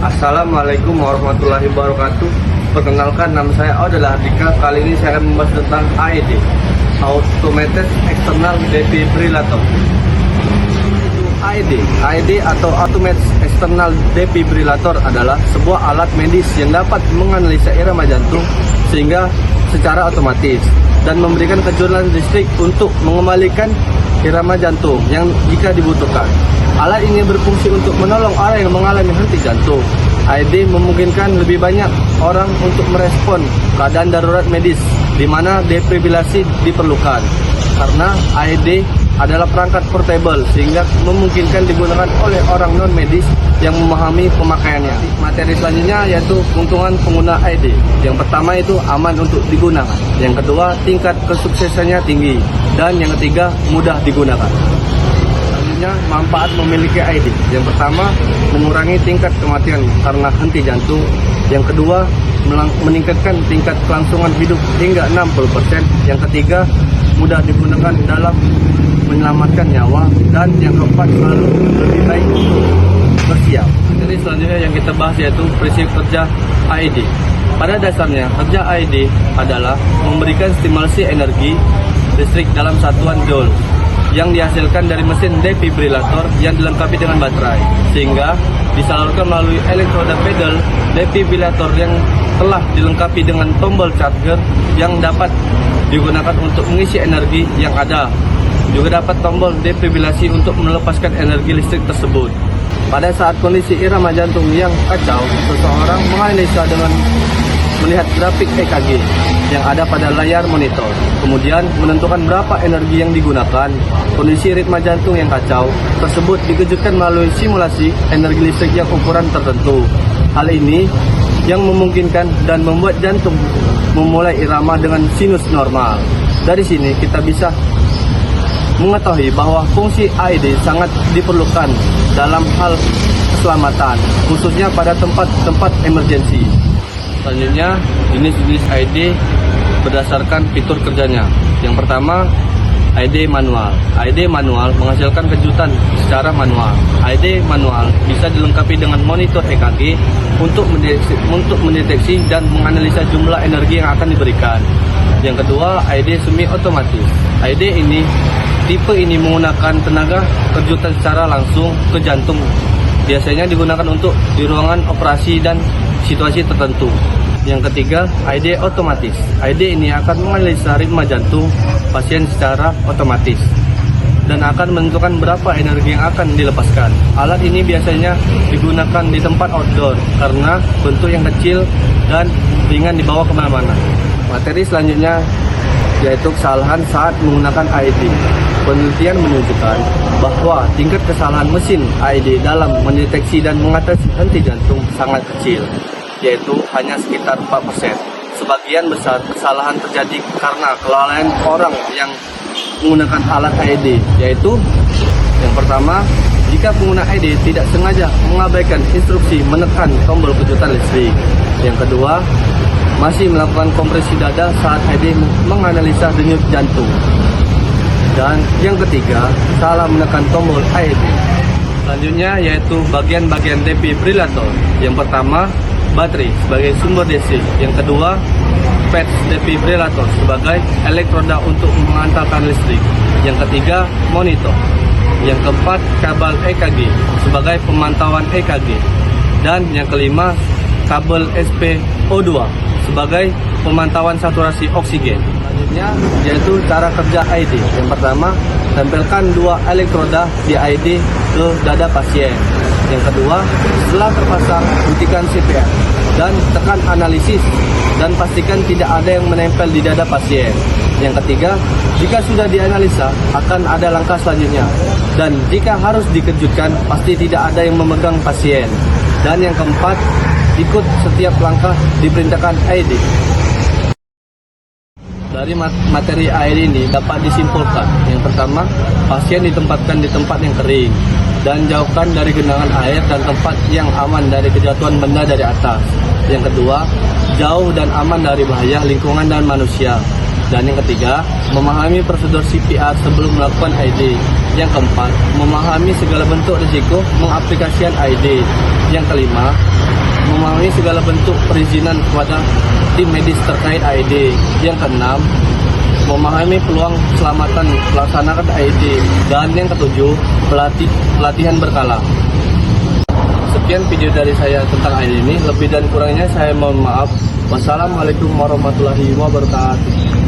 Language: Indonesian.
Assalamualaikum warahmatullahi wabarakatuh. Perkenalkan, nama saya adalah Dika. Kali ini saya akan membahas tentang AED, Automated External Defibrillator. AED atau Automated External Defibrillator adalah sebuah alat medis yang dapat menganalisa irama jantung sehingga secara otomatis dan memberikan kejuran listrik untuk mengembalikan irama jantung yang jika dibutuhkan. Alat ini berfungsi untuk menolong orang yang mengalami henti jantung. AED memungkinkan lebih banyak orang untuk merespon keadaan darurat medis di mana defibrilasi diperlukan. Karena AED adalah perangkat portable sehingga memungkinkan digunakan oleh orang non medis yang memahami pemakaiannya. Materi selanjutnya yaitu keuntungan pengguna AED. Yang pertama itu aman untuk digunakan. Yang kedua, tingkat kesuksesannya tinggi. Dan yang ketiga, mudah digunakan. Manfaat memiliki AED. Yang pertama, mengurangi tingkat kematian karena henti jantung. Yang kedua, meningkatkan tingkat kelangsungan hidup hingga 60%. Yang ketiga, mudah digunakan dalam menyelamatkan nyawa. Dan yang keempat, selalu lebih baik untuk bersiap. Jadi selanjutnya yang kita bahas yaitu prinsip kerja AED. Pada dasarnya, kerja AED adalah memberikan stimulasi energi listrik dalam satuan joule yang dihasilkan dari mesin defibrillator yang dilengkapi dengan baterai, sehingga disalurkan melalui elektroda pedal defibrillator yang telah dilengkapi dengan tombol charger yang dapat digunakan untuk mengisi energi yang ada. Juga dapat tombol defibrilasi untuk melepaskan energi listrik tersebut. Pada saat kondisi irama jantung yang kacau, seseorang menganalisa dengan melihat grafik EKG yang ada pada layar monitor, kemudian menentukan berapa energi yang digunakan. Kondisi ritme jantung yang kacau tersebut dikejutkan melalui simulasi energi listrik yang ukuran tertentu. Hal ini yang memungkinkan dan membuat jantung memulai irama dengan sinus normal. Dari sini kita bisa mengetahui bahwa fungsi AED sangat diperlukan dalam hal keselamatan, khususnya pada tempat-tempat emergensi. Selanjutnya, jenis-jenis AED berdasarkan fitur kerjanya. Yang pertama, AED manual. AED manual menghasilkan kejutan secara manual. AED manual bisa dilengkapi dengan monitor EKG untuk mendeteksi dan menganalisa jumlah energi yang akan diberikan. Yang kedua, AED semi otomatis. AED tipe ini menggunakan tenaga kejutan secara langsung ke jantung. Biasanya digunakan untuk di ruangan operasi dan situasi tertentu. Yang ketiga, AED otomatis. AED ini akan menganalisa ritme jantung pasien secara otomatis dan akan menentukan berapa energi yang akan dilepaskan. Alat ini biasanya digunakan di tempat outdoor karena bentuk yang kecil dan ringan dibawa kemana-mana. Materi selanjutnya yaitu kesalahan saat menggunakan AED. Penelitian menunjukkan bahwa tingkat kesalahan mesin AED dalam mendeteksi dan mengatasi henti jantung sangat kecil, yaitu hanya sekitar 4%. Sebagian besar kesalahan terjadi karena kelalaian orang yang menggunakan alat AED, yaitu yang pertama, jika pengguna AED tidak sengaja mengabaikan instruksi menekan tombol kejutan listrik. Yang kedua, masih melakukan kompresi dada saat AED menganalisa denyut jantung. Dan yang ketiga, salah menekan tombol AED. Selanjutnya yaitu bagian-bagian defibrillator. Yang pertama, baterai sebagai sumber DC. Yang kedua, patch defibrillator sebagai elektroda untuk mengantarkan listrik. Yang ketiga, monitor. Yang keempat, kabel EKG sebagai pemantauan EKG. Dan yang kelima, kabel SpO2 sebagai pemantauan saturasi oksigen. Selanjutnya yaitu cara kerja AED. Yang pertama, tempelkan dua elektroda di AED ke dada pasien. Yang kedua, setelah terpasang, hentikan CPR dan tekan analisis dan pastikan tidak ada yang menempel di dada pasien. Yang ketiga, jika sudah dianalisa, akan ada langkah selanjutnya. Dan jika harus dikejutkan, pasti tidak ada yang memegang pasien. Dan yang keempat, ikut setiap langkah diperintahkan AED. Dari materi AED ini dapat disimpulkan. Yang pertama, pasien ditempatkan di tempat yang kering dan jauhkan dari genangan air dan tempat yang aman dari kejatuhan benda dari atas. Yang kedua, jauh dan aman dari bahaya lingkungan dan manusia. Dan yang ketiga, memahami prosedur CPR sebelum melakukan AED. Yang keempat, memahami segala bentuk risiko mengaplikasikan AED. Yang kelima, memahami segala bentuk perizinan kepada tim medis terkait AED. Yang keenam, memahami peluang keselamatan melaksanakan AED. Dan yang ketujuh, pelatihan berkala. Sekian video dari saya tentang AED ini. Lebih dan kurangnya saya mohon maaf. Wassalamualaikum warahmatullahi wabarakatuh.